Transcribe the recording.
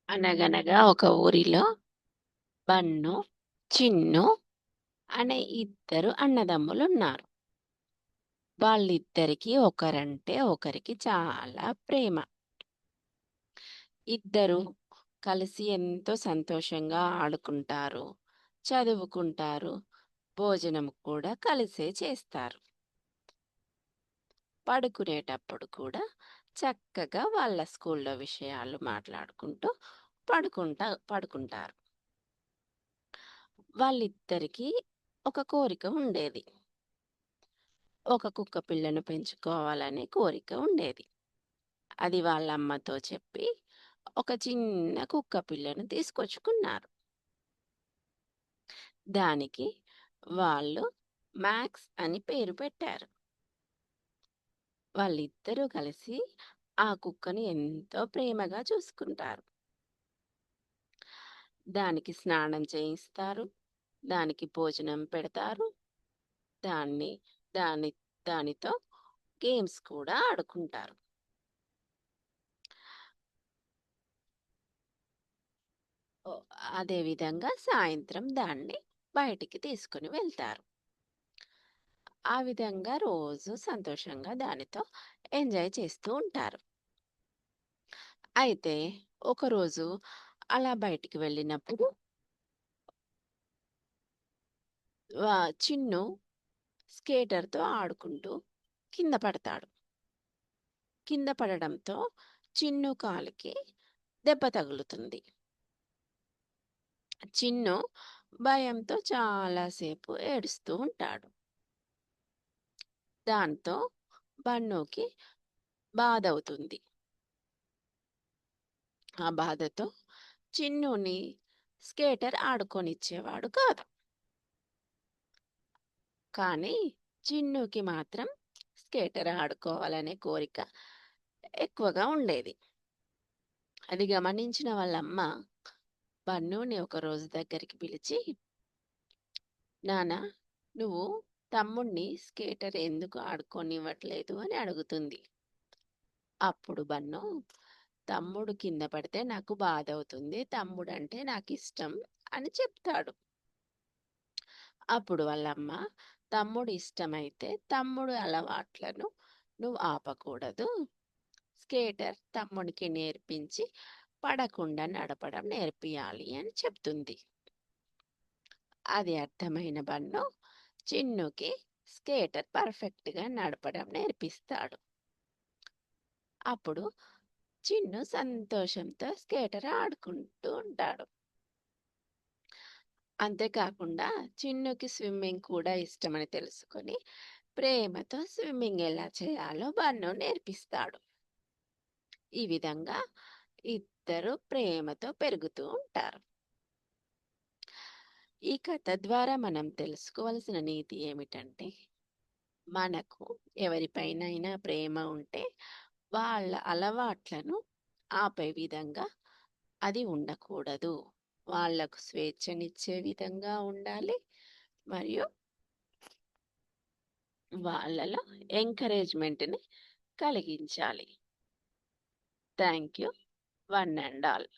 అనగనగా ఒక ఊరిలో బన్ను, చిన్ను అనే ఇద్దరు అన్నదమ్ములున్నారు. వాళ్ళిద్దరికీ ఒకరంటే ఒకరికి చాలా ప్రేమ. ఇద్దరు కలిసి ఎంతో సంతోషంగా ఆడుకుంటారు, చదువుకుంటారు, భోజనం కూడా కలిసే చేస్తారు. పడుకునేటప్పుడు కూడా చక్కగా వాళ్ళ స్కూల్లో విషయాలు మాట్లాడుకుంటూ పడుకుంటారు. వాళ్ళిద్దరికీ ఒక కోరిక ఉండేది. ఒక కుక్క పిల్లను పెంచుకోవాలనే కోరిక ఉండేది. అది వాళ్ళ అమ్మతో చెప్పి ఒక చిన్న కుక్క పిల్లను తీసుకొచ్చుకున్నారు. దానికి వాళ్ళు మ్యాక్స్ అని పేరు పెట్టారు. వాళ్ళిద్దరూ కలిసి ఆ కుక్కని ఎంతో ప్రేమగా చూసుకుంటారు. దానికి స్నానం చేయిస్తారు, దానికి భోజనం పెడతారు, దాన్ని దాని దానితో గేమ్స్ కూడా ఆడుకుంటారు. ఓ అదే విధంగా సాయంత్రం దాన్ని బయటికి తీసుకొని వెళ్తారు. ఆ విధంగా రోజు సంతోషంగా దానితో ఎంజాయ్ చేస్తూ ఉంటారు. అయితే ఒకరోజు అలా బయటికి వెళ్ళినప్పుడు చిన్ను స్కేటర్‌తో ఆడుకుంటూ కింద పడతాడు. కింద పడడంతో చిన్ను కాలికి దెబ్బ తగులుతుంది. చిన్ను భయంతో చాలా సేపు ఏడుస్తూ ఉంటాడు. దాంతో బన్నుకి బాధవుతుంది. ఆ బాధతో చిన్నుని స్కేటర్ ఆడుకోనిచ్చేవాడు కాదు. కానీ చిన్నుకి మాత్రం స్కేటర్ ఆడుకోవాలనే కోరిక ఎక్కువగా ఉండేది. అది గమనించిన వాళ్ళమ్మ బన్నుని ఒకరోజు దగ్గరికి పిలిచి, "నాన్న, నువ్వు తమ్ముడిని స్కేటర్ ఎందుకు ఆడుకోనివ్వట్లేదు?" అని అడుగుతుంది. అప్పుడు బన్ను, "తమ్ముడు కింద పడితే నాకు బాధవుతుంది. తమ్ముడంటే నాకిష్టం" అని చెప్తాడు. అప్పుడు వాళ్ళమ్మ, "తమ్ముడు ఇష్టమైతే తమ్ముడు అలవాట్లను నువ్వు ఆపకూడదు. స్కేటర్ తమ్ముడికి నేర్పించి పడకుండా నడపడం నేర్పియాలి" అని చెప్తుంది. అది అర్థమైన బన్ను చిన్నుకి స్కేటర్ పర్ఫెక్ట్‌గా నడపడం నేర్పిస్తాడు. అప్పుడు చిన్ను సంతోషంతో స్కేటర్ ఆడుకుంటూ ఉంటాడు. అంతేకాకుండా చిన్నుకి స్విమ్మింగ్ కూడా ఇష్టమని తెలుసుకొని ప్రేమతో స్విమ్మింగ్ ఎలా చేయాలో బన్ను నేర్పిస్తాడు. ఈ విధంగా ఇద్దరు ప్రేమతో పెరుగుతూ ఉంటారు. ఈ కథ ద్వారా మనం తెలుసుకోవాల్సిన నీతి ఏమిటంటే, మనకు ఎవరిపైనైనా ప్రేమ ఉంటే వాళ్ళ అలవాట్లను ఆపే విధంగా అది ఉండకూడదు. వాళ్ళకు స్వేచ్ఛనిచ్చే విధంగా ఉండాలి. మరియు వాళ్ళలో ఎంకరేజ్‌మెంట్‌ని కలిగించాలి. Thank you. One and all.